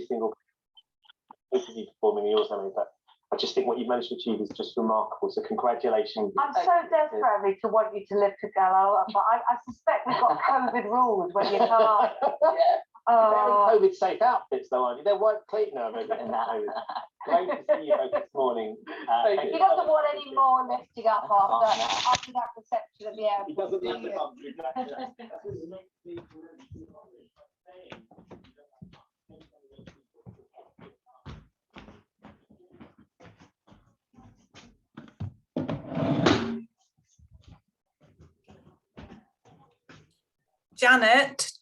every single interview performing yours, Emily, but I just think what you've managed to achieve is just remarkable. So congratulations. I'm so desperate to want you to live together, but I suspect we've got COVID rules when you can't. They're in COVID safe outfits though, aren't you? They're white clean now. Great to see you both this morning. He doesn't want any more lifting up after that reception at the airport. He doesn't have to come through. Janet,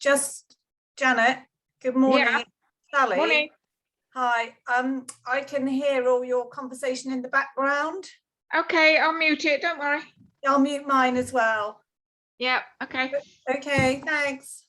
good morning. Yeah. Sally. Morning. Hi. I can hear all your conversation in the background. Okay, I'll mute it, don't worry. I'll mute mine as well. Yeah, okay. Okay, thanks.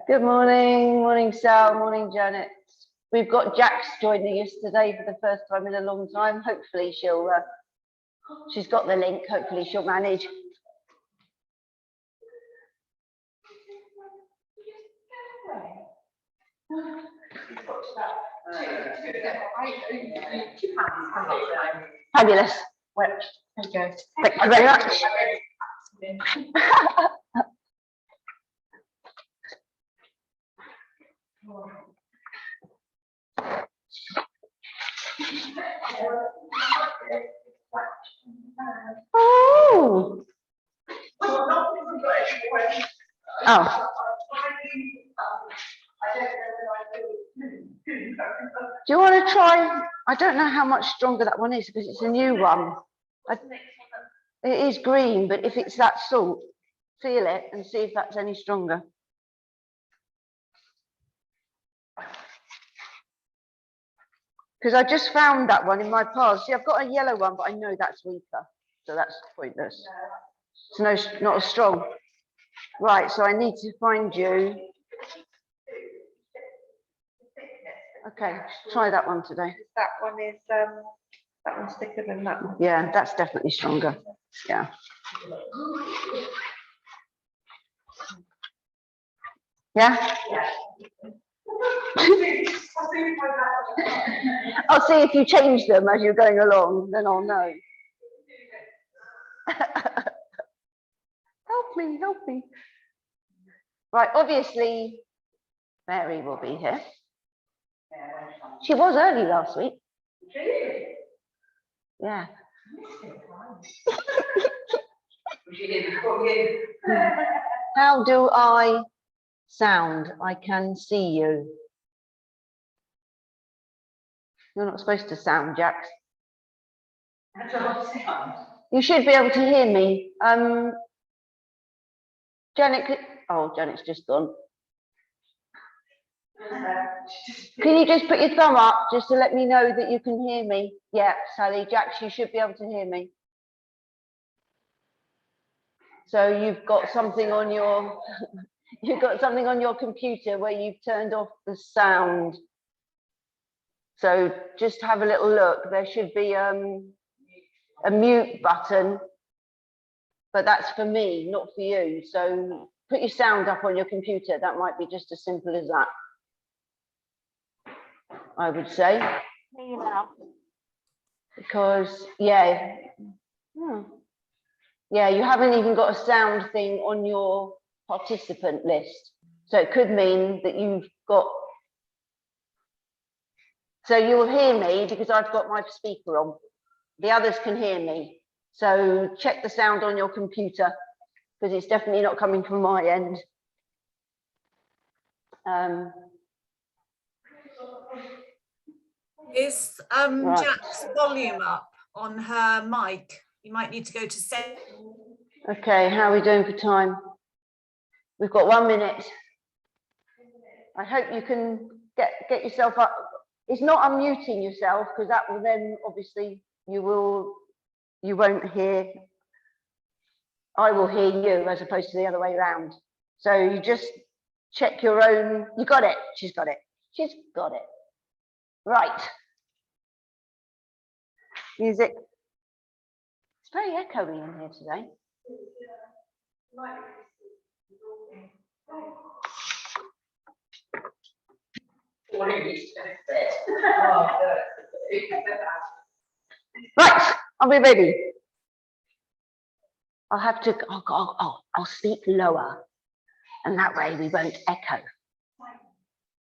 Good morning, morning Sal, morning Janet. We've got Jax joining us today for the first time in a long time. Hopefully she's got the link, hopefully she'll manage. Fabulous. Thank you very much. Oh. Oh. Do you want to try? I don't know how much stronger that one is because it's a new one. It is green, but if it's that salt, feel it and see if that's any stronger. Because I just found that one in my past. See, I've got a yellow one, but I know that's weaker, so that's pointless. It's not as strong. Right, so I need to find you. Okay, try that one today. That one is that one's thicker than that one. Yeah, that's definitely stronger. Yeah. Yeah? I'll see if you change them as you're going along, then I'll know. Help me, help me. Right, obviously, Mary will be here. She was early last week. Yeah. How do I sound? I can see you. You're not supposed to sound, Jax. You should be able to hear me. Janet, oh, Janet's just gone. Can you just put your thumb up just to let me know that you can hear me? Yeah, Sally, Jax, you should be able to hear me. So you've got something on your computer where you've turned off the sound. So just have a little look. There should be a mute button, but that's for me, not for you. So put your sound up on your computer. That might be just as simple as that, I would say. Because, yeah, you haven't even got a sound thing on your participant list. So it could mean that you've got, so you'll hear me because I've got my speaker on. The others can hear me. So check the sound on your computer because it's definitely not coming from my end. Is Right. Jack's volume up on her mic? You might need to go to set. Okay, how are we doing for time? We've got 1 minute. I hope you can get yourself up. It's not unmuting yourself because that will then obviously you won't hear. I will hear you as opposed to the other way around. So you just check your own. You got it. She's got it. She's got it. Right. Music. It's very echoey in here today. Right, are we ready? I'll have to, I'll speak lower and that way we won't echo.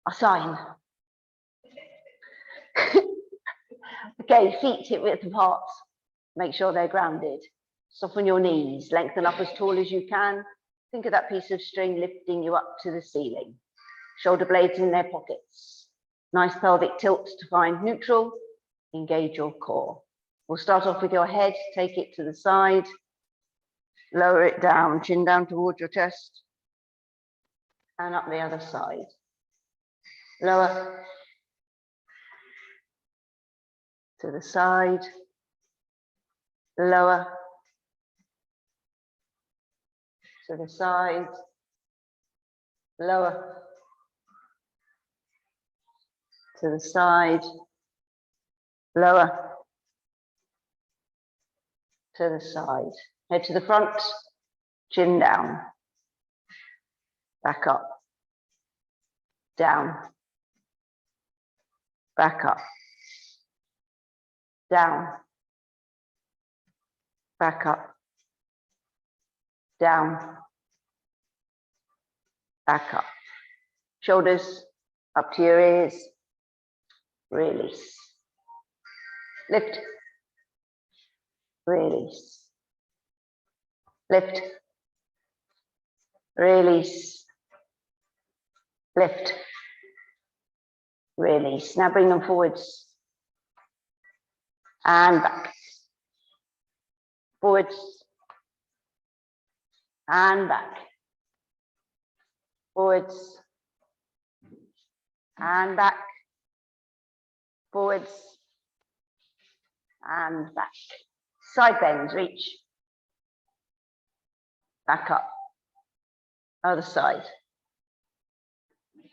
I'll sign. Okay, feet hip width apart. Make sure they're grounded. Soften your knees, lengthen up as tall as you can. Think of that piece of string lifting you up to the ceiling. Shoulder blades in their pockets. Nice pelvic tilt to find neutral. Engage your core. We'll start off with your head, take it to the side. Lower it down, chin down towards your chest. And up the other side. Lower. To the side. Lower. to the side, lower, to the side, lower, to the side, head to the front, chin down, back up, down, back up, down, back up, down, back up. Shoulders up to your ears, release. Lift, release. Lift, release. Lift, release. Now bring them forwards and back. Forwards and back. Forwards and back. Forwards and back. Side bends, reach. Back up. Other side.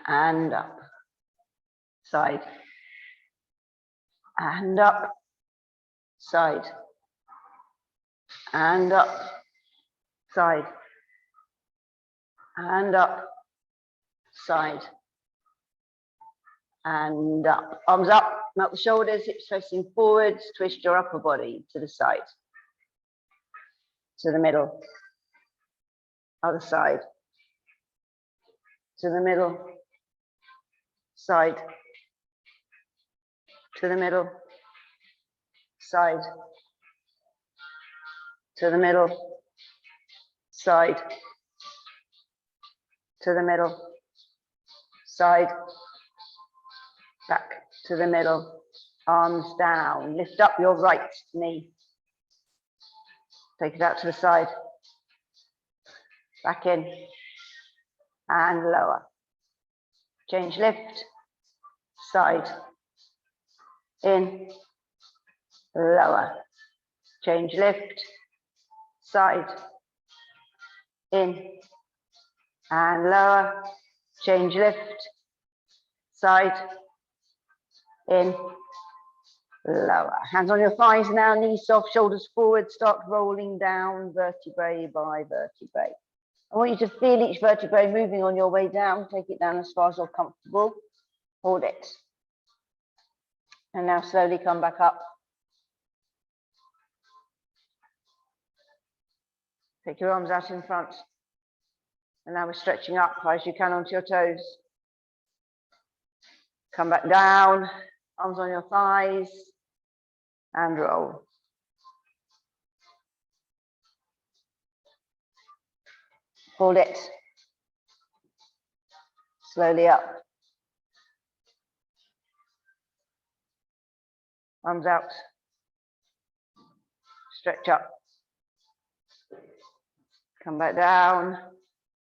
And up. Side. And up. Side. And up. Side. And up. Side. And up. Arms up, melt the shoulders, hips facing forwards, twist your upper body to the side. To the middle. Other side. To the middle. Side. To the middle. Side. To the middle. Side. To the middle. Side. Back to the middle, arms down, lift up your right knee. Take it out to the side, back in, and lower. Change lift, side, in, lower. Change lift, side, in, and lower. Change lift, side, in, lower. Hands on your thighs now, knees soft, shoulders forward, start rolling down vertebrae by vertebrae. I want you to feel each vertebrae moving on your way down. Take it down as far as you're comfortable. Hold it. And now slowly come back up. Take your arms out in front. And now we're stretching up as high as you can onto your toes. Come back down. Arms on your thighs, and roll. Hold it. Slowly up. Arms out. Stretch up. Come back down.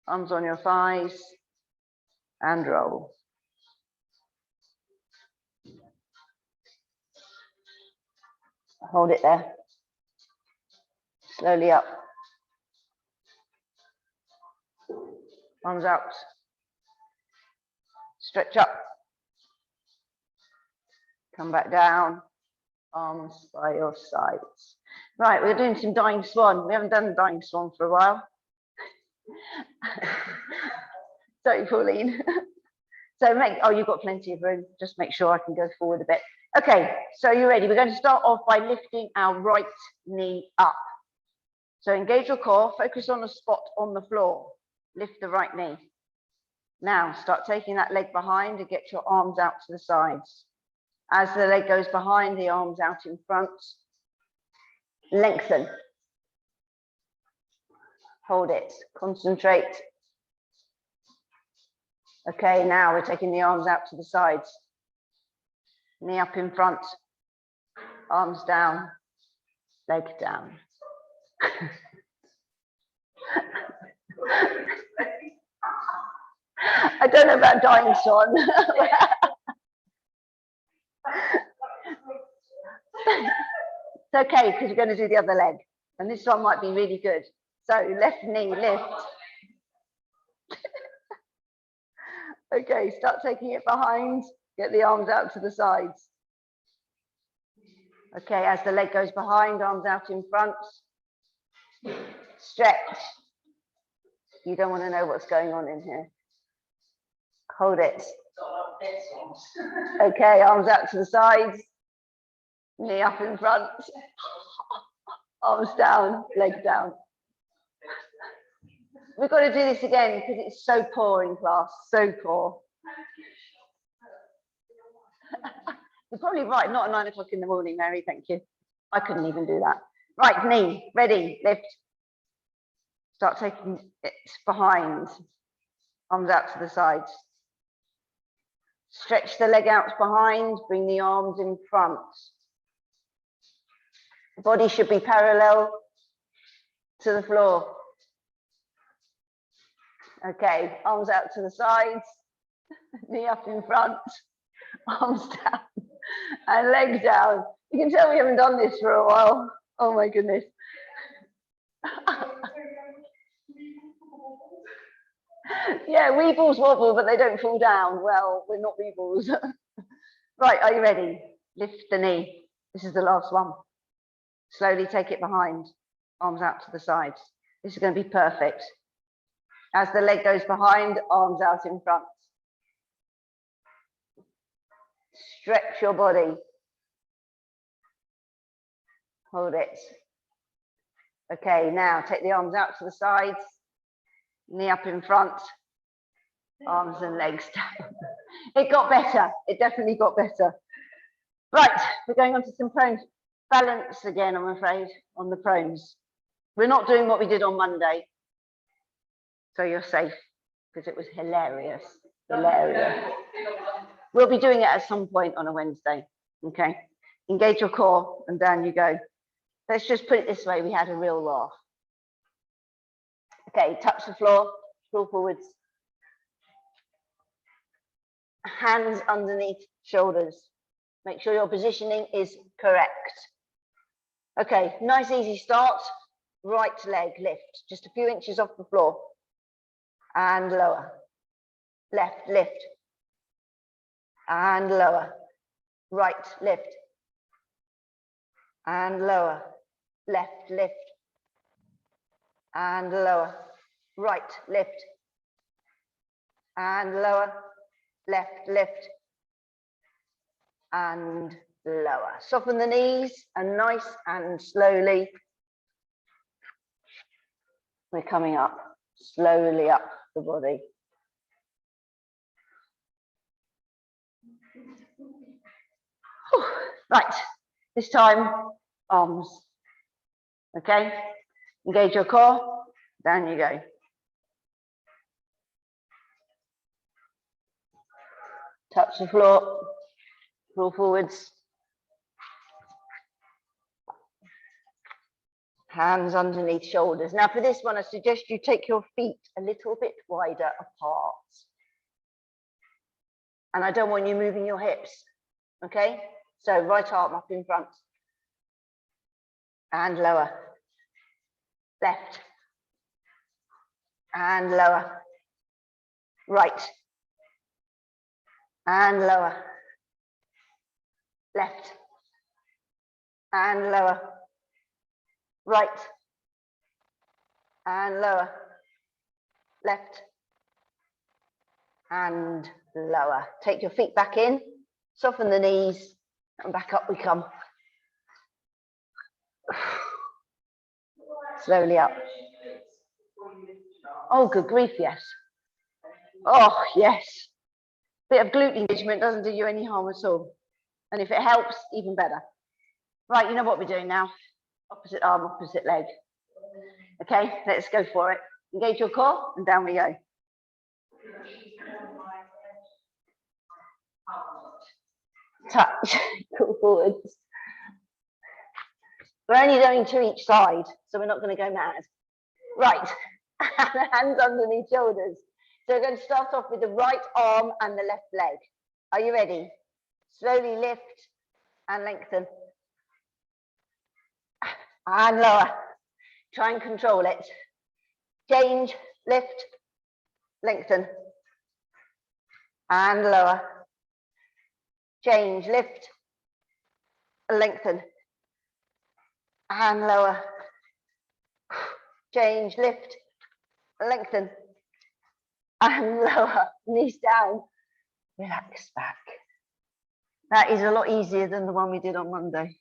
Arms on your thighs, and roll. Hold it there. Slowly up. Arms out. Stretch up. Come back down. Arms by your sides. Right, we're doing some dying swan. We haven't done dying swan for a while. Sorry, Pauline. So you've got plenty of room. Just make sure I can go forward a bit. Okay, so you're ready. We're going to start off by lifting our right knee up. So engage your core, focus on a spot on the floor. Lift the right knee. Now start taking that leg behind and get your arms out to the sides. As the leg goes behind, the arms out in front. Lengthen. Hold it. Concentrate. Okay, now we're taking the arms out to the sides. Knee up in front. Arms down. Leg down. I don't know about dying swan. It's okay, because you're going to do the other leg. And this one might be really good. So left knee lift, Okay, start taking it behind. Get the arms out to the sides. Okay, as the leg goes behind, arms out in front. Stretch. You don't want to know what's going on in here. Hold it. Okay, arms out to the sides. Knee up in front. Arms down, legs down. We've got to do this again because it's so poor in class, so poor. You're probably right, not at 9 o'clock in the morning, Mary, thank you. I couldn't even do that. Right, knee, ready, lift. Start taking it behind, arms out to the sides. Stretch the leg out behind, bring the arms in front. The body should be parallel to the floor. Okay, arms out to the sides, knee up in front, arms down and legs down. You can tell we haven't done this for a while. Oh my goodness. Yeah, weebles wobble, but they don't fall down. Well, we're not weebles. Right, are you ready? Lift the knee. This is the last one. Slowly take it behind, arms out to the sides. This is going to be perfect. As the leg goes behind, arms out in front. Stretch your body. Hold it. Okay, now take the arms out to the sides, knee up in front, arms and legs down. It got better. It definitely got better. Right, we're going on to some prones. Balance again, I'm afraid, on the prones. We're not doing what we did on Monday. So you're safe, because it was hilarious, hilarious. We'll be doing it at some point on a Wednesday, okay? Engage your core and down you go. Let's just put it this way, we had a real laugh. Okay, touch the floor, pull forwards. Hands underneath shoulders. Make sure your positioning is correct. Okay, nice easy start. Right leg lift, just a few inches off the floor. And lower. Left lift. And lower. Right lift. And lower. Left lift. And lower. Right lift. And lower. Left lift. And lower. Soften the knees and nice and slowly. We're coming up, slowly up the body. Whew. Right, this time, arms. Okay, engage your core, down you go. Touch the floor, pull forwards. Hands underneath shoulders. Now for this one, I suggest you take your feet a little bit wider apart. And I don't want you moving your hips, okay? So right arm up in front. And lower. Left. And lower. Right. And lower. Left. And lower. Right. And lower. Left. And lower. Take your feet back in, soften the knees, and back up we come. Slowly up. Oh, good grief, yes. Oh, yes. Bit of glute engagement doesn't do you any harm at all. And if it helps, even better. Right, you know what we're doing now. Opposite arm, opposite leg. Okay, let's go for it. Engage your core and down we go. Touch, go forwards. We're only doing two each side, so we're not going to go mad. Right, hands underneath shoulders. So we're going to start off with the right arm and the left leg. Are you ready? Slowly lift and lengthen. And lower. Try and control it. Change, lift, lengthen. and lower. Change, lift, lengthen, and lower. Change, lift, lengthen, and lower. Knees down, relax back. That is a lot easier than the one we did on Monday.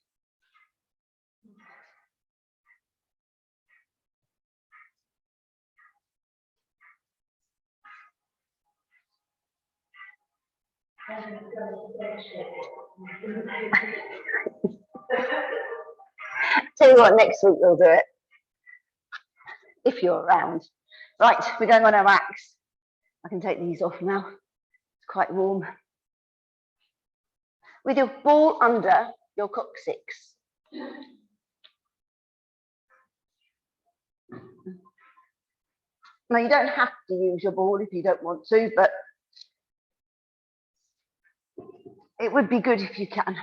Tell you what, next week we'll do it. If you're around. Right, we're going on our mats. I can take these off now. It's quite warm. With your ball under your coccyx. Now you don't have to use your ball if you don't want to, but it would be good if you can.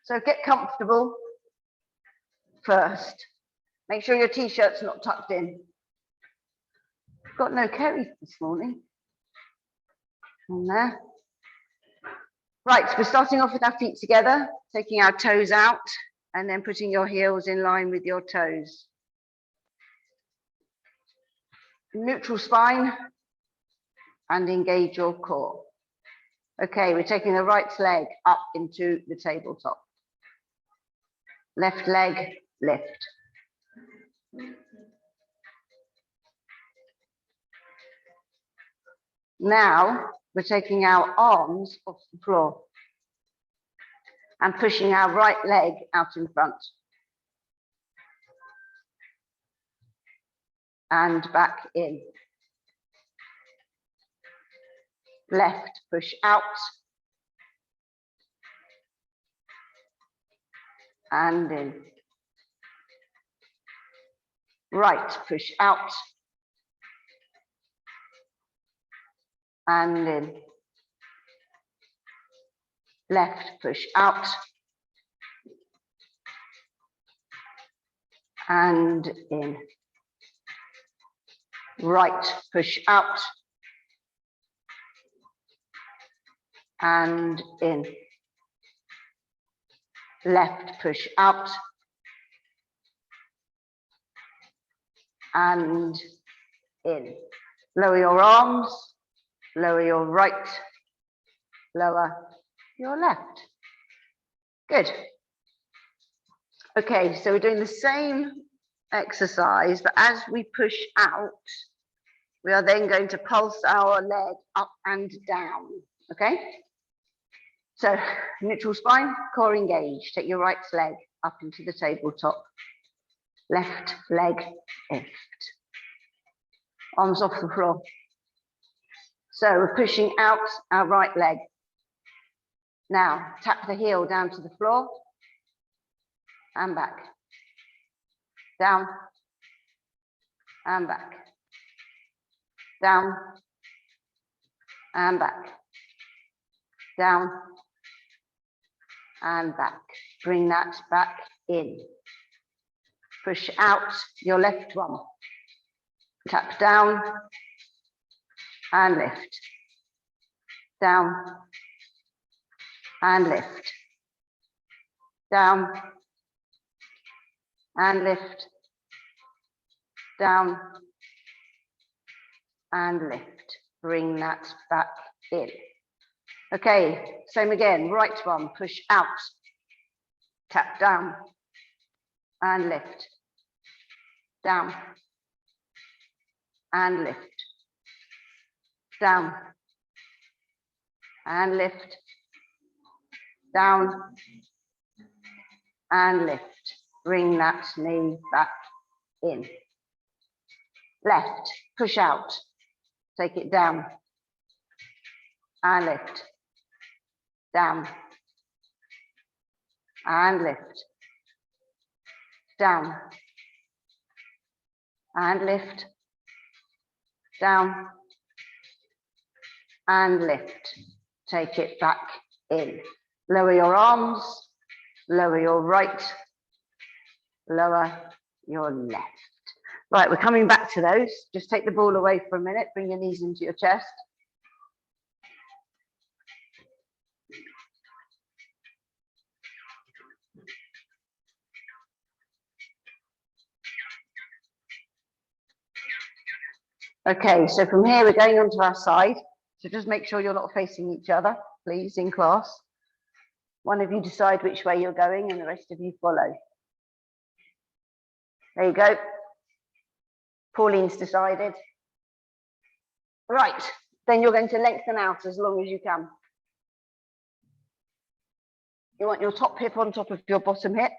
So get comfortable first. Make sure your t-shirt's not tucked in. Got no Kerry this morning. On there. Right, we're starting off with our feet together, taking our toes out and then putting your heels in line with your toes. Neutral spine and engage your core. Okay, we're taking the right leg up into the tabletop. Left leg, lift. Now we're taking our arms off the floor and pushing our right leg out in front. And back in. Left, push out. And in. Right, push out. And in. Left, push out. And in. Right, push out. And in. Left, push out. And in. Lower your arms, lower your right, lower your left. Good. Okay, so we're doing the same exercise, but as we push out, we are then going to pulse our leg up and down, okay? So neutral spine, core engaged. Take your right leg up into the tabletop. Left leg lift. Arms off the floor. So we're pushing out our right leg. Now tap the heel down to the floor and back. Down and back. Down and back. Down and back. Bring that back in. Push out your left one. Tap down and lift. Down and lift. Down and lift. Down and lift. Bring that back in. Okay, same again. Right one, push out. Tap down and lift. Down and lift. Down and lift. Down and lift. Bring that knee back in. Left, push out. Take it down and lift. Down and lift. Down and lift. Down and lift. Take it back in. Lower your arms, lower your right, lower your left. Right, we're coming back to those. Just take the ball away for a minute, bring your knees into your chest. Okay, so from here we're going onto our side. So just make sure you're not facing each other, please, in class. One of you decide which way you're going and the rest of you follow. There you go. Pauline's decided. Right, then you're going to lengthen out as long as you can. You want your top hip on top of your bottom hip.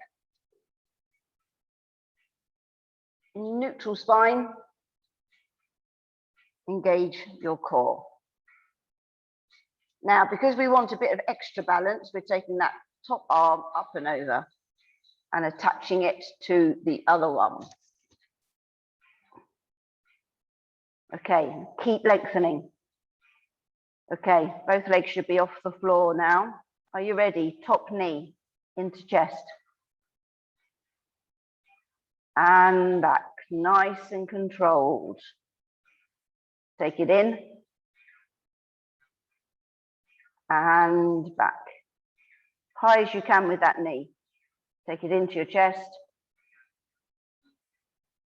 Neutral spine. Engage your core. Now, because we want a bit of extra balance, we're taking that top arm up and over and attaching it to the other one. Okay, keep lengthening. Okay, both legs should be off the floor now. Are you ready? Top knee into chest. And back, nice and controlled. Take it in. And back. High as you can with that knee. Take it into your chest.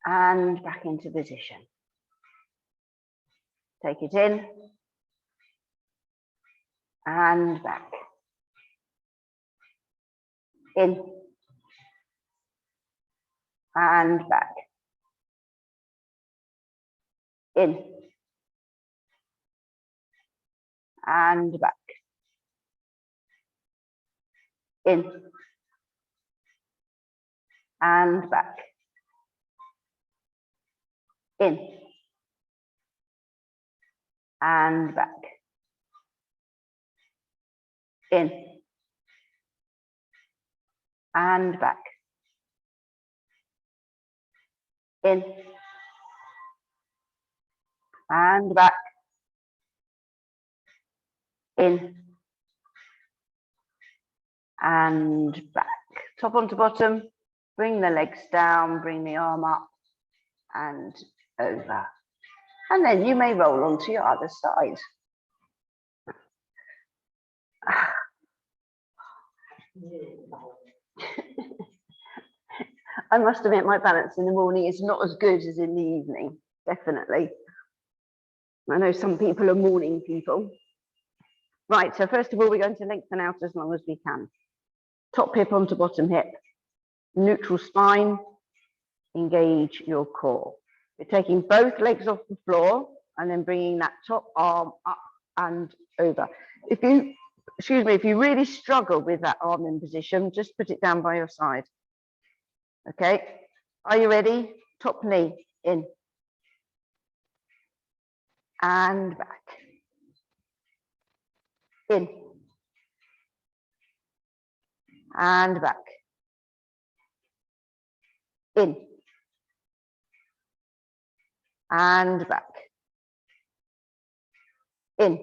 And back into position. Take it in. And back. In. And back. In. And back. In. And back. In. And back. In. And back. In. And back. In. And back. Top onto bottom. Bring the legs down, bring the arm up and over. And then you may roll onto your other side. I must admit my balance in the morning is not as good as in the evening, definitely. I know some people are morning people. Right, so first of all, we're going to lengthen out as long as we can. Top hip onto bottom hip. Neutral spine, engage your core. You're taking both legs off the floor and then bringing that top arm up and over. If you, excuse me, if you really struggle with that arm in position, just put it down by your side. Okay, are you ready? Top knee in and back. In and back. In and back. In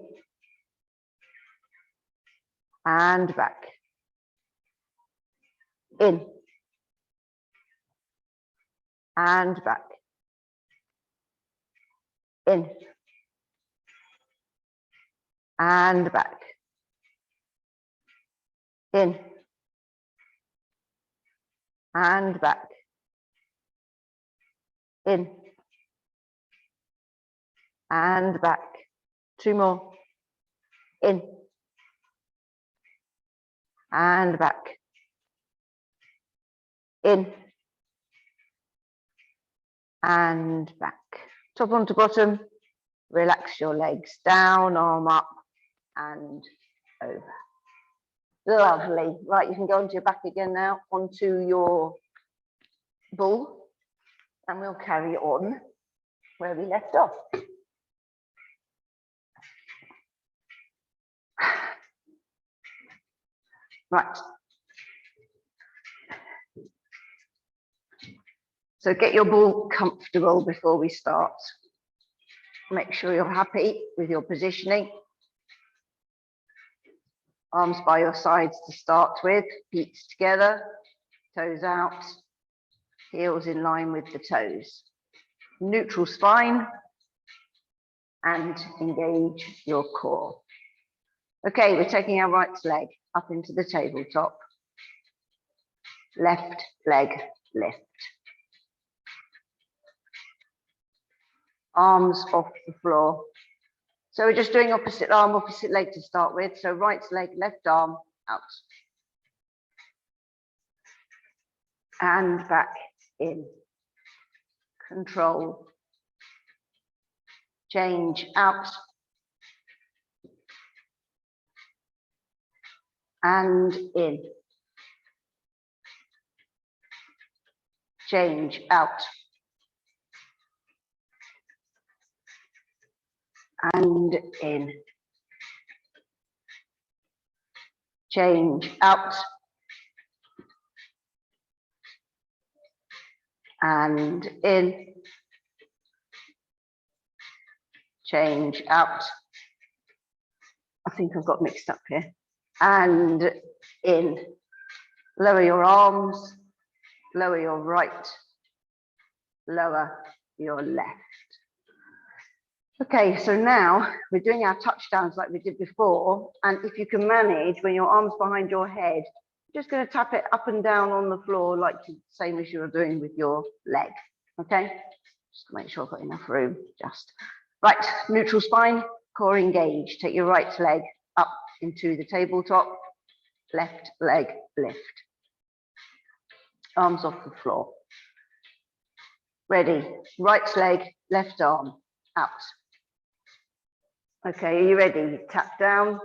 and back. In and back. In and back. In and back. In and back. Two more. In and back. In and back. Top onto bottom. Relax your legs down, arm up and over. Lovely. Right, you can go onto your back again now, onto your ball, and we'll carry on where we left off. Right. So get your ball comfortable before we start. Make sure you're happy with your positioning. Arms by your sides to start with, feet together, toes out, heels in line with the toes. Neutral spine and engage your core. Okay, we're taking our right leg up into the tabletop. Left leg lift. arms off the floor. So we're just doing opposite arm, opposite leg to start with. So right leg, left arm out. And back in. Control. Change out. And in. Change out. And in. Change out. And in. Change out. I think I've got mixed up here. And in. Lower your arms, lower your right, lower your left. Okay, so now we're doing our touchdowns like we did before. And if you can manage, when your arm's behind your head, you're just going to tap it up and down on the floor like the same as you were doing with your leg. Okay, just to make sure I've got enough room. Just right, neutral spine, core engaged. Take your right leg up into the tabletop, left leg lift. Arms off the floor. Ready, right leg, left arm out. Okay, are you ready? Tap down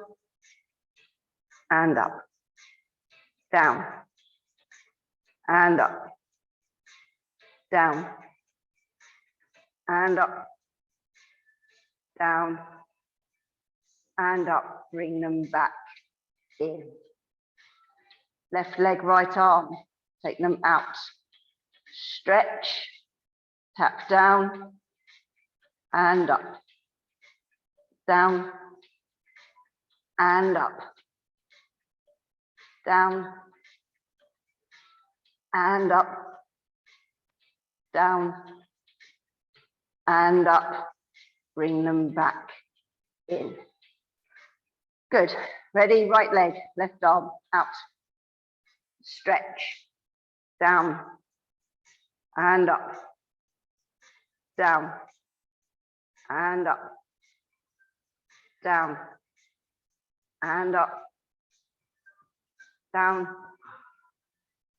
and up, down and up, down and up, down and up. Bring them back in. Left leg, right arm, take them out. Stretch, tap down and up. Down and up, down and up, down and up. Bring them back in. Good. Ready? Right leg, left arm out. Stretch, down and up, down and up. Down and up, down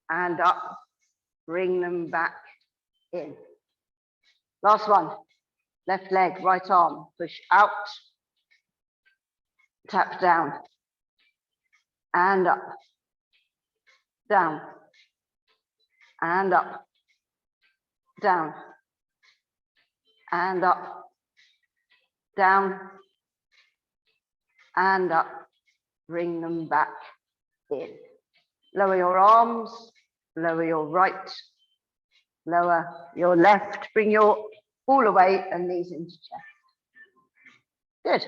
and up. Bring them back in. Last one. Left leg, right arm, push out, tap down and up, down and up, down and up, down and up. Bring them back in. Lower your arms, lower your right, lower your left. Bring your all away and knees into chest. Good.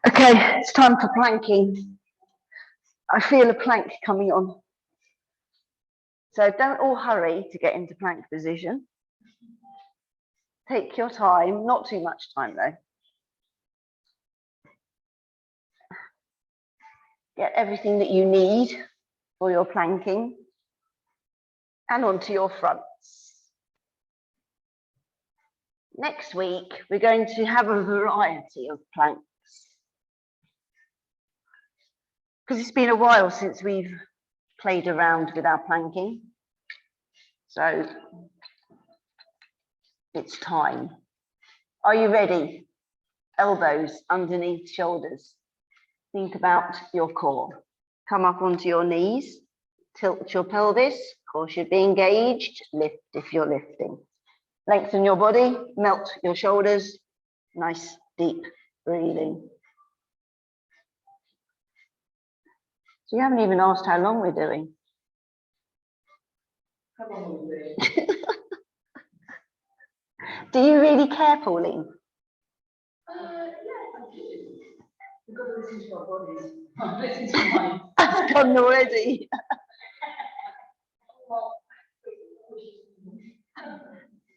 Okay, it's time for planking. I feel a plank coming on. So don't all hurry to get into plank position. Take your time, not too much time though. Get everything that you need for your planking and onto your fronts. Next week, we're going to have a variety of planks, because it's been a while since we've played around with our planking. So it's time. Are you ready? Elbows underneath shoulders. Think about your core. Come up onto your knees. Tilt your pelvis. Core should be engaged. Lift if you're lifting. Lengthen your body. Melt your shoulders. Nice deep breathing. So you haven't even asked how long we're doing. Come on, Do you really care, Pauline? Yeah, I do. We've got to listen to our bodies. Listen to mine. I've gone already.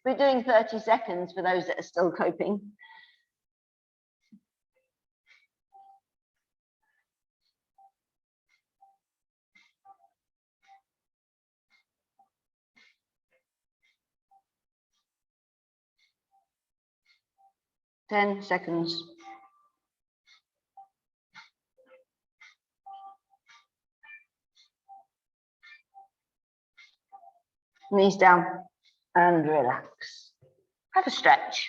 We're doing 30 seconds for those that are still coping. Ten seconds. Knees down and relax. Have a stretch.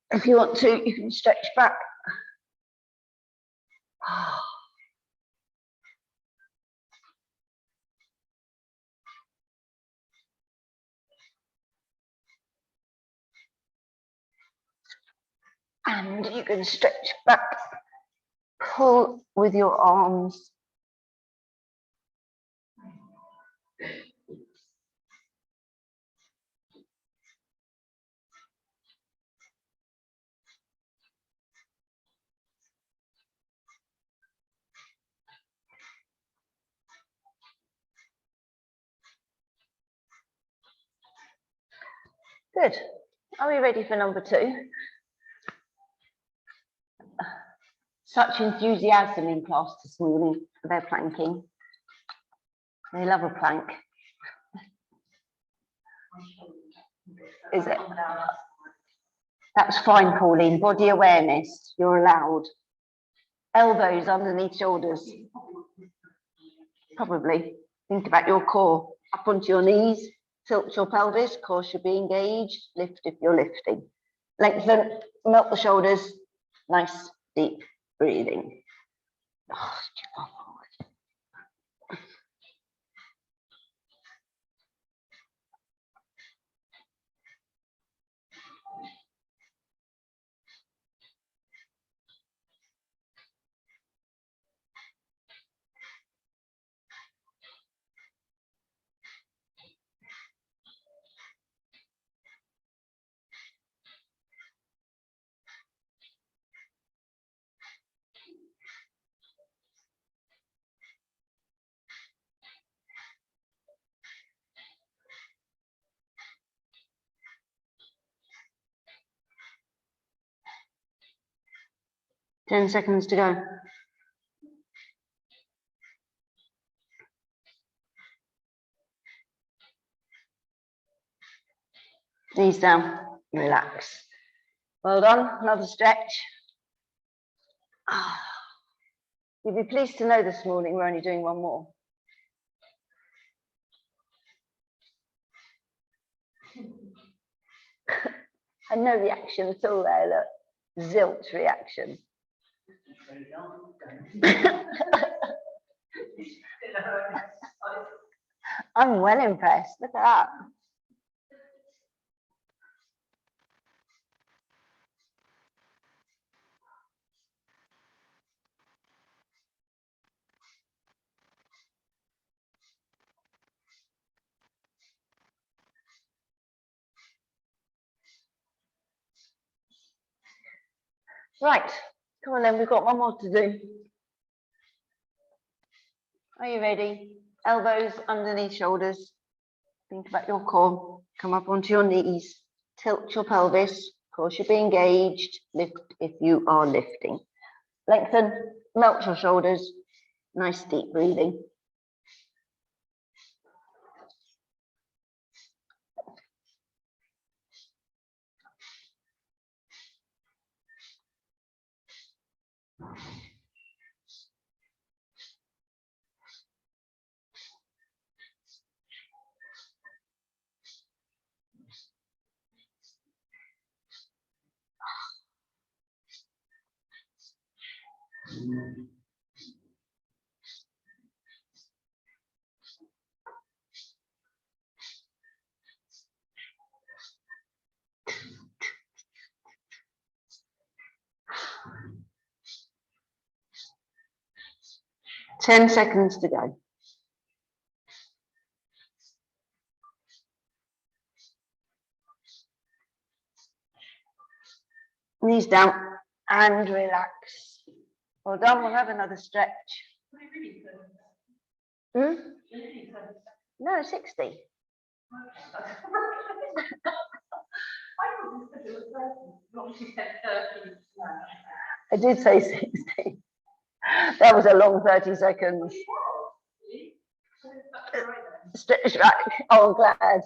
If you want to, you can stretch back. And you can stretch back, pull with your arms. Good. Are we ready for number 2? Such enthusiasm in class this morning for their planking. They love a plank. Is it? That's fine, Pauline. Body awareness, you're allowed. Elbows underneath shoulders. Probably. Think about your core. Up onto your knees. Tilt your pelvis. Core should be engaged. Lift if you're lifting. Lengthen, melt the shoulders. Nice, deep breathing. 10 seconds to go. Knees down, relax. Well done, another stretch. You'll be pleased to know this morning we're only doing one more. And no reaction at all there, look. Zilch reaction. I'm well impressed, look at that. Right, come on then, we've got one more to do. Are you ready? Elbows underneath shoulders. Think about your core. Come up onto your knees. Tilt your pelvis. Core should be engaged. Lift if you are lifting. Lengthen, melt your shoulders. Nice deep breathing. Ten seconds to go. Knees down And relax. Well done, we'll have another stretch. Hmm? No, 60. I did say 60. That was a long 30 seconds. Stretch back. Oh, I'm glad.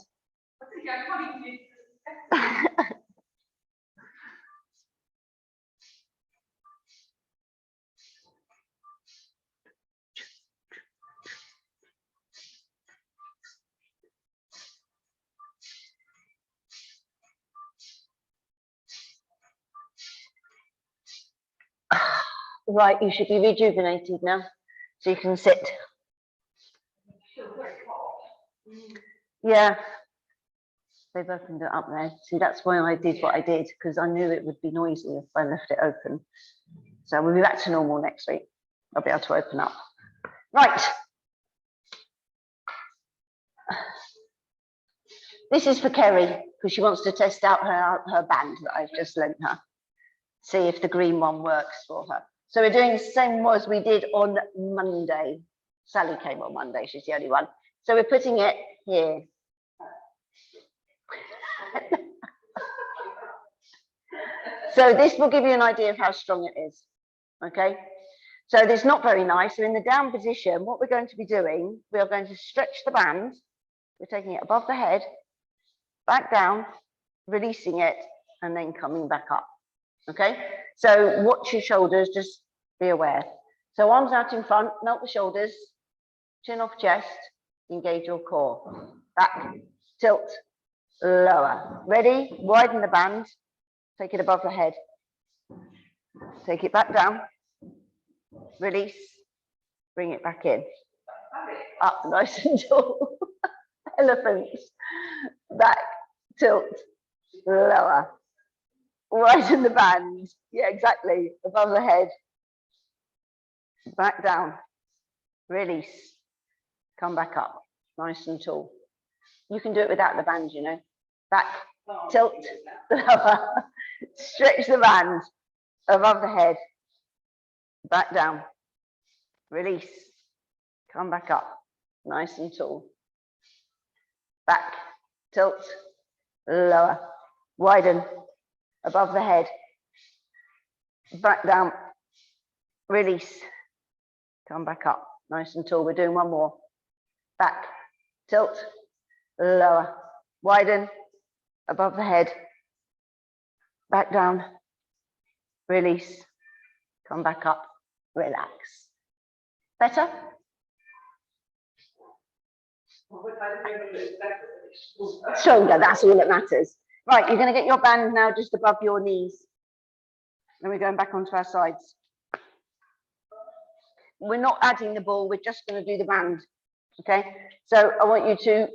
Right, you should be rejuvenated now, so you can sit. Yeah, they've opened it up there. See, that's why I did what I did, because I knew it would be noisy if I left it open. So we'll be back to normal next week. I'll be able to open up. Right. This is for Kerry, because she wants to test out her band that I've just lent her. See if the green one works for her. So we're doing the same as we did on Monday. Sally came on Monday, she's the only one. So we're putting it here. So this will give you an idea of how strong it is, okay? So it's not very nice. So in the down position, what we're going to be doing, we are going to stretch the band. We're taking it above the head, back down, releasing it, and then coming back up, okay? So watch your shoulders, just be aware. So arms out in front, melt the shoulders, chin off chest, engage your core. Back, tilt, lower. Ready? Widen the band, take it above the head. Take it back down, release, bring it back in. Up, nice and tall. Elephants. Back, tilt, lower. Widen the band. Yeah, exactly. Above the head. Back down. Release. Come back up. Nice and tall. You can do it without the band, you know. Back, tilt, lower. Stretch the band. Above the head. Back down. Release. Come back up. Nice and tall. Back, tilt, lower. Widen. Above the head. Back down. Release. Come back up. Nice and tall. We're doing one more. Back, tilt, lower. Widen. Above the head. Back down. Release. Come back up. Relax. Better? Stronger, that's all that matters. Right, you're going to get your band now just above your knees. And we're going back onto our sides. We're not adding the ball, we're just going to do the band. Okay, so I want you to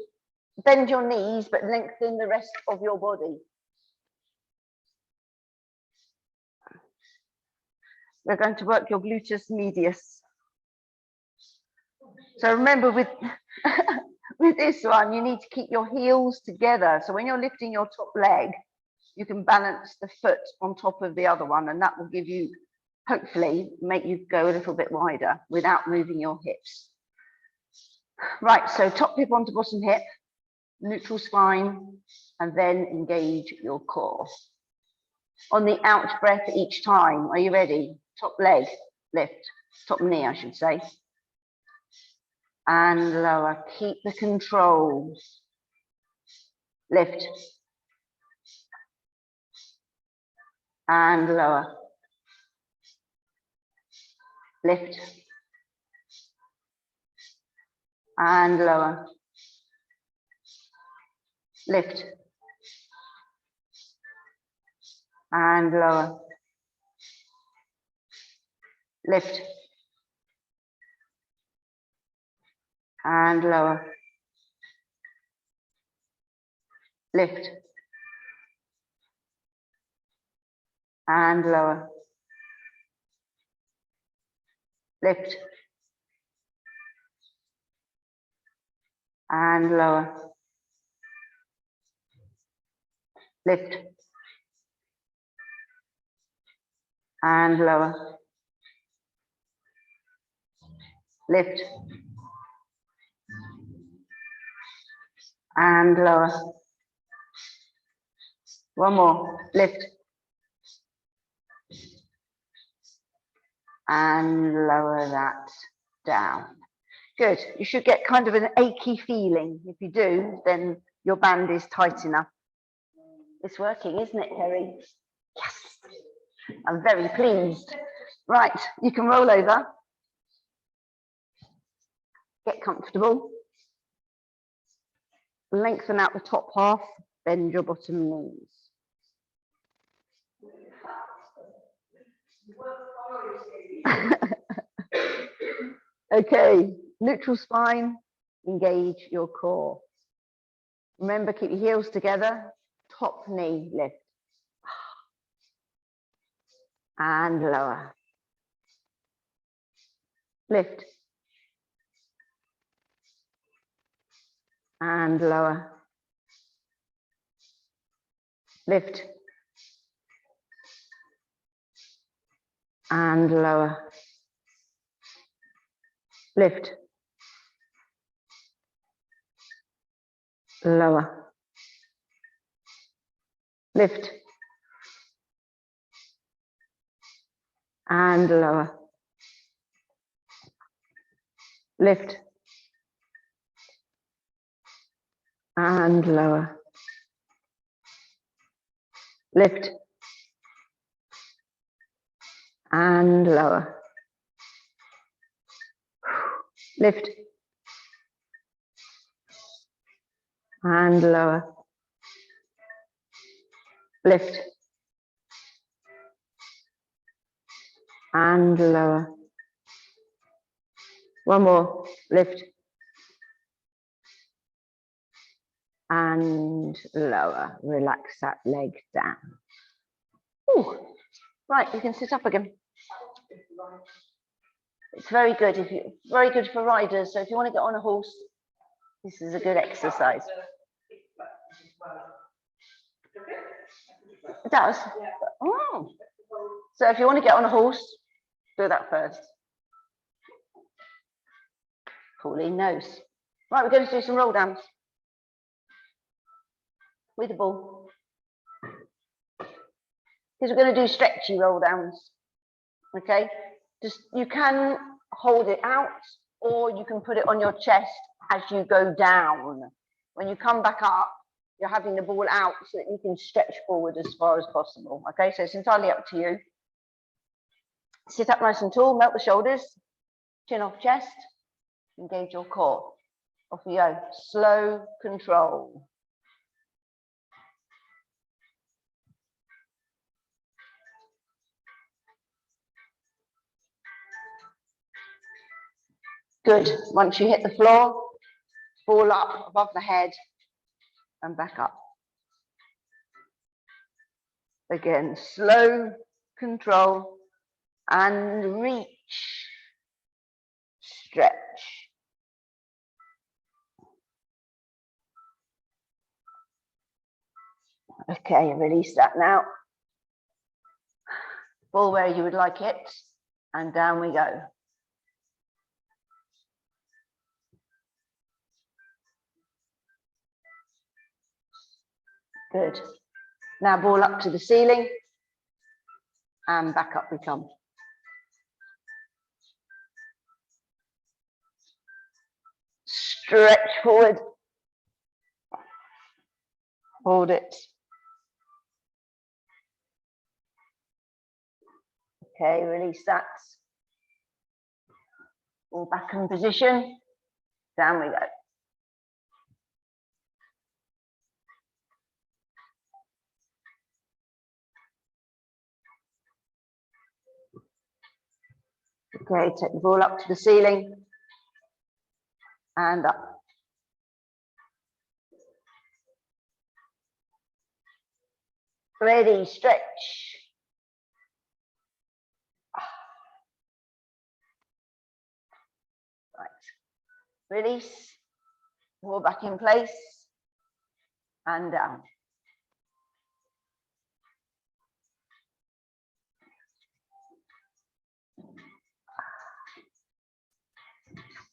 bend your knees, but lengthen the rest of your body. We're going to work your gluteus medius. So remember with, with this one, you need to keep your heels together. So when you're lifting your top leg, you can balance the foot on top of the other one, and that will give you, hopefully, make you go a little bit wider without moving your hips. Right, so top hip onto bottom hip, neutral spine, and then engage your core. On the out breath each time, are you ready? Top leg, lift, top knee, I should say. And lower, keep the control. Lift. And lower. Lift. And lower. Lift. And lower. Lift. And lower. Lift. And lower. Lift. And lower. Lift. and lower. Lift. And lower. One more. Lift. And lower that down. Good. You should get kind of an achy feeling. If you do, then your band is tight enough. It's working, isn't it, Terry? Yes. I'm very pleased. Right, you can roll over. Get comfortable. Lengthen out the top half, bend your bottom knees. Okay, neutral spine, engage your core. Remember, keep your heels together, top knee lift. And lower. Lift. And lower. Lift. And lower. Lift. Lower. Lift. And lower. Lift. And lower. Lift. And lower. Lift. And lower. Lift. And lower. One more. Lift. And lower. Relax that leg down. Ooh. Right, you can sit up again. It's very good very good for riders. So if you want to get on a horse, this is a good exercise. It does. Oh. So if you want to get on a horse, do that first. Pauline knows. Right, we're going to do some roll downs with the ball. Because we're going to do stretchy roll downs. Okay, just you can hold it out or you can put it on your chest as you go down. When you come back up, you're having the ball out so that you can stretch forward as far as possible. Okay, so it's entirely up to you. Sit up nice and tall, melt the shoulders, chin off chest, engage your core. Off we go. Slow control. Good. Once you hit the floor, ball up above the head and back up. Again, slow control and reach. Stretch. Okay, release that now. Ball where you would like it, and down we go. Good. Now ball up to the ceiling and back up we come. Stretch forward. Hold it. Okay, release that. Ball back in position. Down we go. Okay, take the ball up to the ceiling and up. Ready, stretch. Right. Release, ball back in place and down.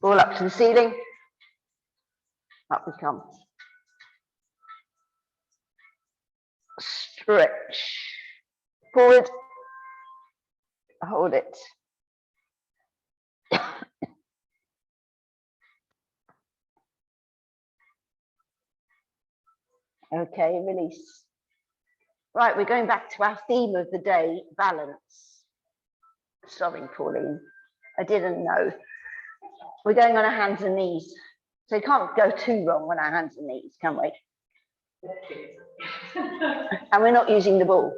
All up to the ceiling. Up we come. Stretch. Forward. Hold it. Okay, release. Right, we're going back to our theme of the day, balance. Sorry, Pauline, I didn't know. We're going on our hands and knees. So you can't go too wrong on our hands and knees, can we? And we're not using the ball.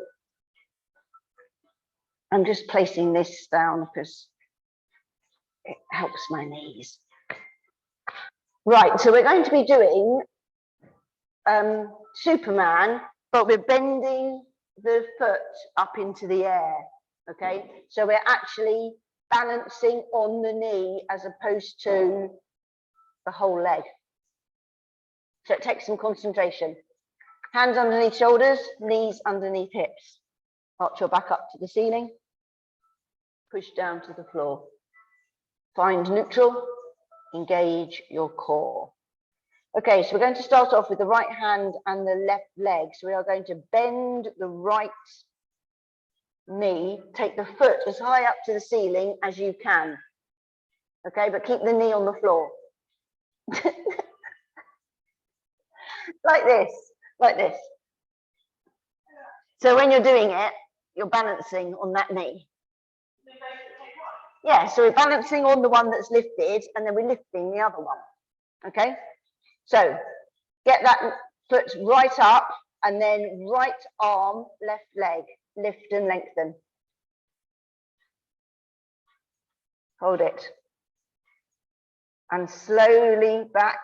I'm just placing this down because it helps my knees. Right, so we're going to be doing Superman, but we're bending the foot up into the air, okay? So we're actually balancing on the knee as opposed to the whole leg. So it takes some concentration. Hands underneath shoulders, knees underneath hips. Arch your back up to the ceiling. Push down to the floor. Find neutral, engage your core. Okay, so we're going to start off with the right hand and the left leg. So we are going to bend the right knee, take the foot as high up to the ceiling as you can. Okay, but keep the knee on the floor. Like this, like this. So when you're doing it, you're balancing on that knee. Yeah, so we're balancing on the one that's lifted and then we're lifting the other one. Okay, so get that foot right up and then right arm, left leg, lift and lengthen. Hold it. And slowly back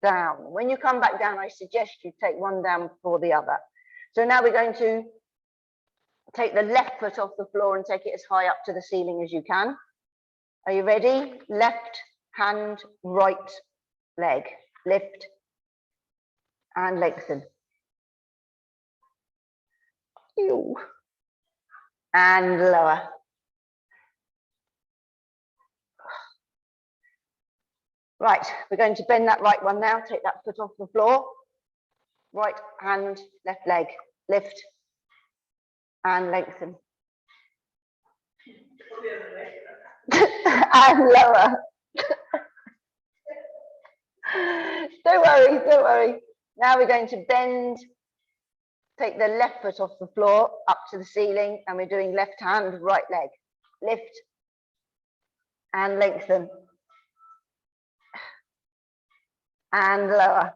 down. When you come back down, I suggest you take one down before the other. So now we're going to take the left foot off the floor and take it as high up to the ceiling as you can. Are you ready? Left hand, right leg. Lift and lengthen. Ew. And lower. Right, we're going to bend that right one now. Take that foot off the floor. Right hand, left leg. Lift and lengthen. And lower. Don't worry, don't worry. Now we're going to bend, take the left foot off the floor up to the ceiling, and we're doing left hand, right leg. Lift and lengthen. And lower.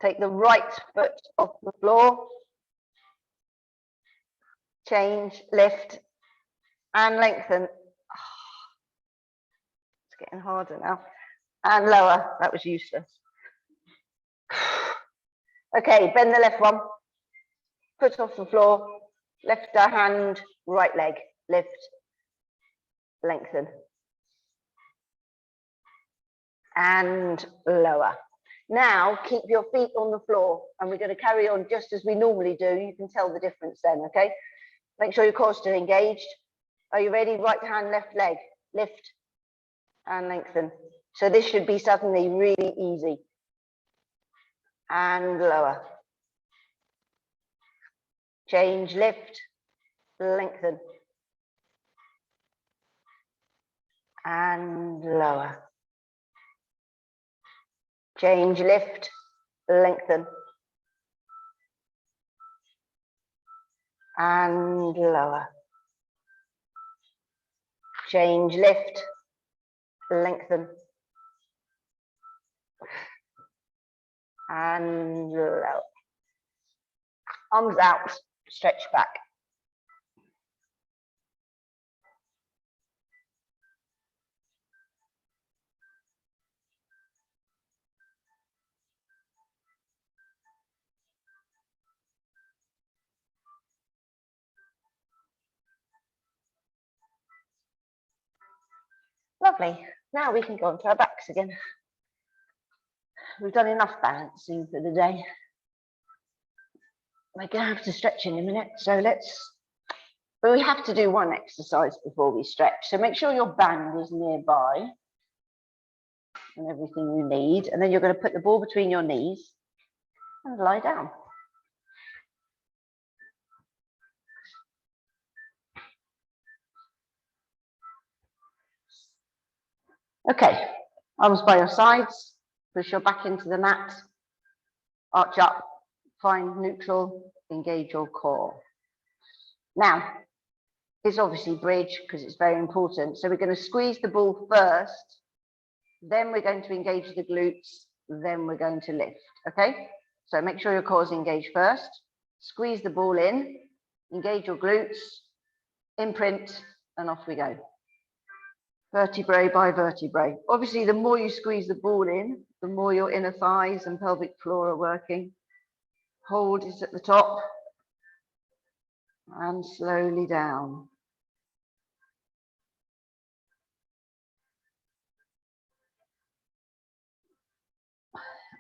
Take the right foot off the floor. Change, lift and lengthen. It's getting harder now. And lower. That was useless. Okay, bend the left one. Foot off the floor. Left hand, right leg. Lift, lengthen. And lower. Now keep your feet on the floor and we're going to carry on just as we normally do. You can tell the difference then, okay? Make sure your core's still engaged. Are you ready? Right hand, left leg. Lift and lengthen. So this should be suddenly really easy. And lower. Change, lift, lengthen. And lower. Change, lift, lengthen. And lower. Change, lift, lengthen. And lower. Arms out, stretch back. Lovely. Now we can go onto our backs again. We've done enough balancing for the day. We're going to have to stretch in a minute, so let's But we have to do one exercise before we stretch. So make sure your band is nearby and everything you need. And then you're going to put the ball between your knees and lie down. Okay, arms by your sides, push your back into the mat, arch up, find neutral, engage your core. Now, it's obviously bridge because it's very important. So we're going to squeeze the ball first, then we're going to engage the glutes, then we're going to lift, okay? So make sure your core is engaged first, squeeze the ball in, engage your glutes, imprint, and off we go. Vertebrae by vertebrae. Obviously, the more you squeeze the ball in, the more your inner thighs and pelvic floor are working. Hold is at the top and slowly down.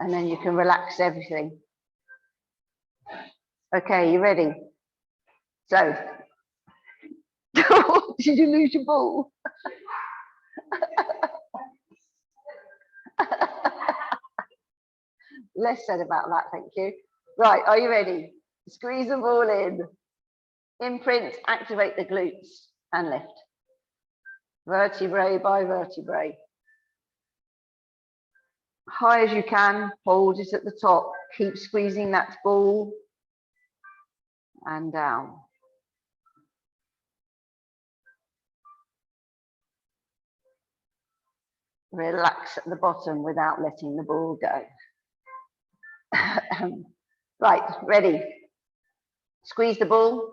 And then you can relax everything. Okay, you ready? So, did you lose your ball? Less said about that, thank you. Right, are you ready? Squeeze the ball in. Imprint, activate the glutes and lift. Vertebrae by vertebrae. High as you can, hold it at the top. Keep squeezing that ball and down. Relax at the bottom without letting the ball go. Right, ready. Squeeze the ball,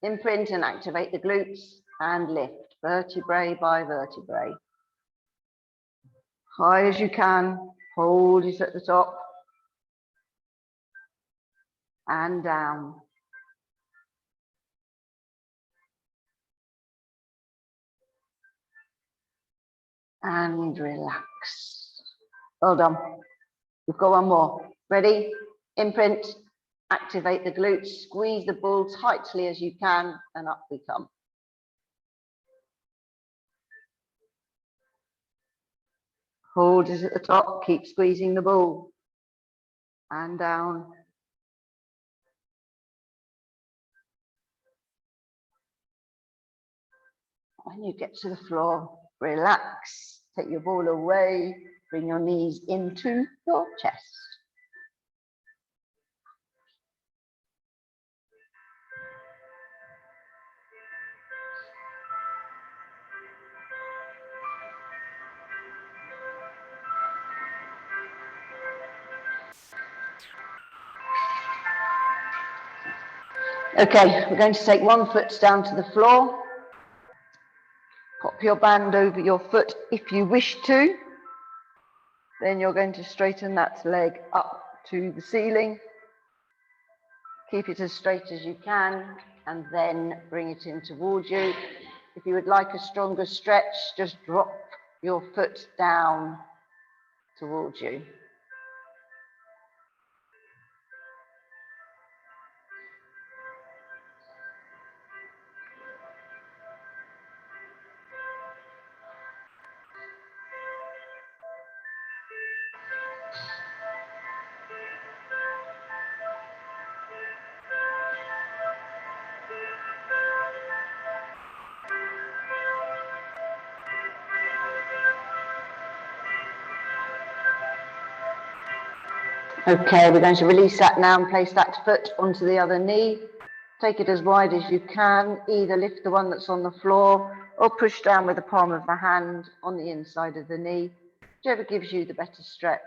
imprint and activate the glutes and lift. Vertebrae by vertebrae. High as you can, hold it at the top and down. And relax. Well done. We've got one more. Ready? Imprint, activate the glutes, squeeze the ball tightly as you can, and up we come. Hold it at the top, keep squeezing the ball. And down. When you get to the floor, relax. Take your ball away, bring your knees into your chest. Okay, we're going to take one foot down to the floor. Pop your band over your foot if you wish to. Then you're going to straighten that leg up to the ceiling. Keep it as straight as you can and then bring it in towards you. If you would like a stronger stretch, just drop your foot down towards you. Okay, we're going to release that now and place that foot onto the other knee. Take it as wide as you can. Either lift the one that's on the floor or push down with the palm of the hand on the inside of the knee, whichever gives you the better stretch.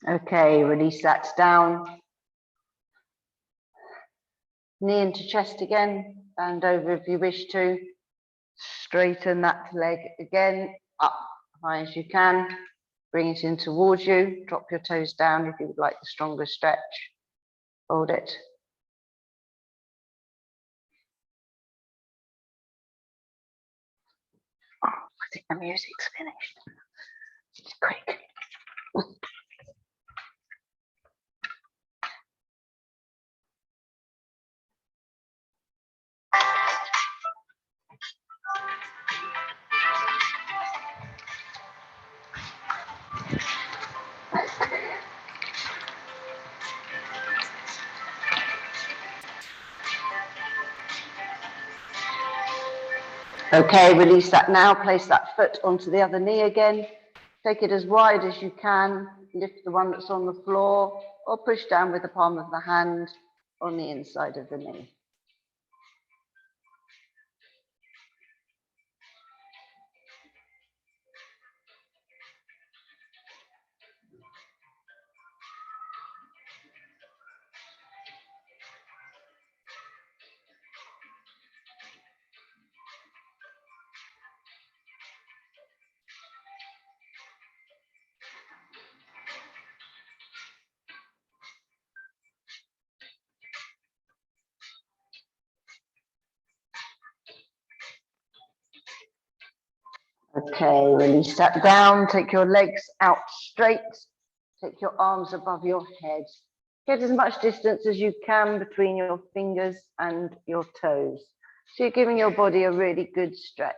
Okay, release that down. Knee into chest again, bend over if you wish to. Straighten that leg again, up high as you can. Bring it in towards you. Drop your toes down if you would like the stronger stretch. Hold it. Oh, I think the music's finished. It's quick. Okay, release that now. Place that foot onto the other knee again. Take it as wide as you can. Lift the one that's on the floor or push down with the palm of the hand on the inside of the knee. Okay, release that down. Take your legs out straight. Take your arms above your head. Get as much distance as you can between your fingers and your toes. So you're giving your body a really good stretch.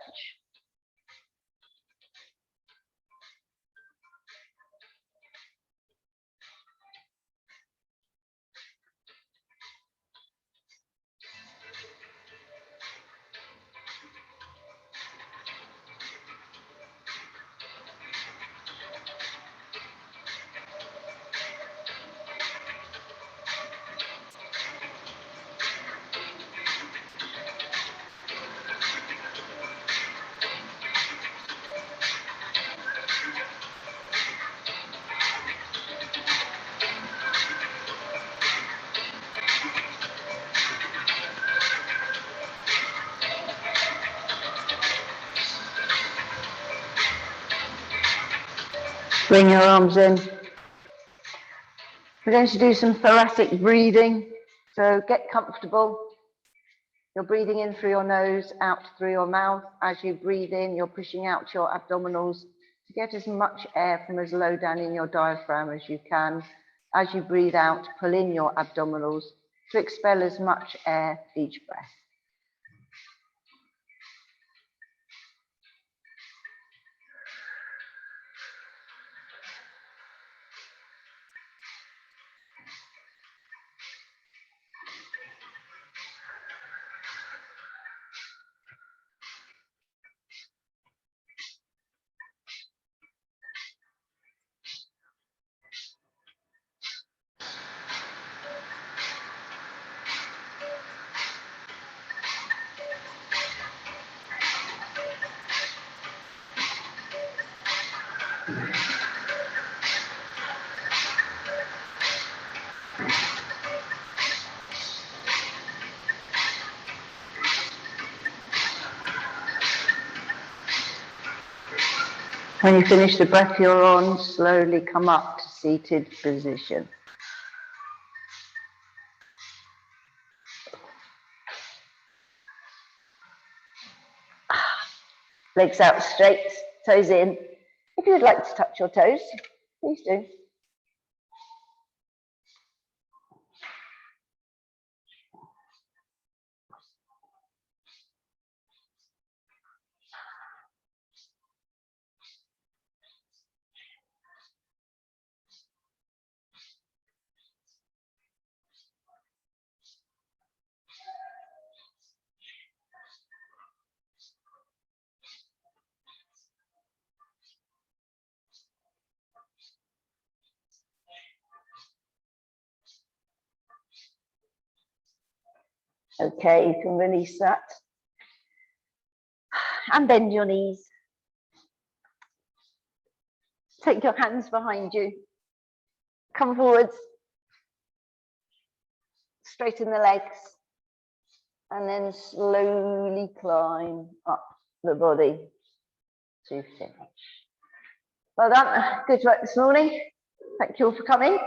Bring your arms in. We're going to do some thoracic breathing. So get comfortable. You're breathing in through your nose, out through your mouth. As you breathe in, you're pushing out your abdominals to get as much air from as low down in your diaphragm as you can. As you breathe out, pull in your abdominals to expel as much air each breath. When you finish the breath you're on, slowly come up to seated position. Legs out straight, toes in. If you'd like to touch your toes, please do. Okay, you can release that. And bend your knees. Take your hands behind you. Come forwards. Straighten the legs. And then slowly climb up the body to finish. Well done. Good work this morning. Thank you all for coming,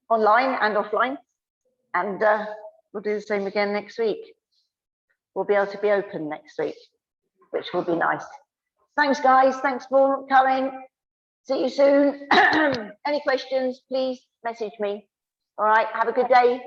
online and offline. And we'll do the same again next week. We'll be able to be open next week, which will be nice. Thanks, guys. Thanks for coming. See you soon. Any questions, please message me. All right. Have a good day.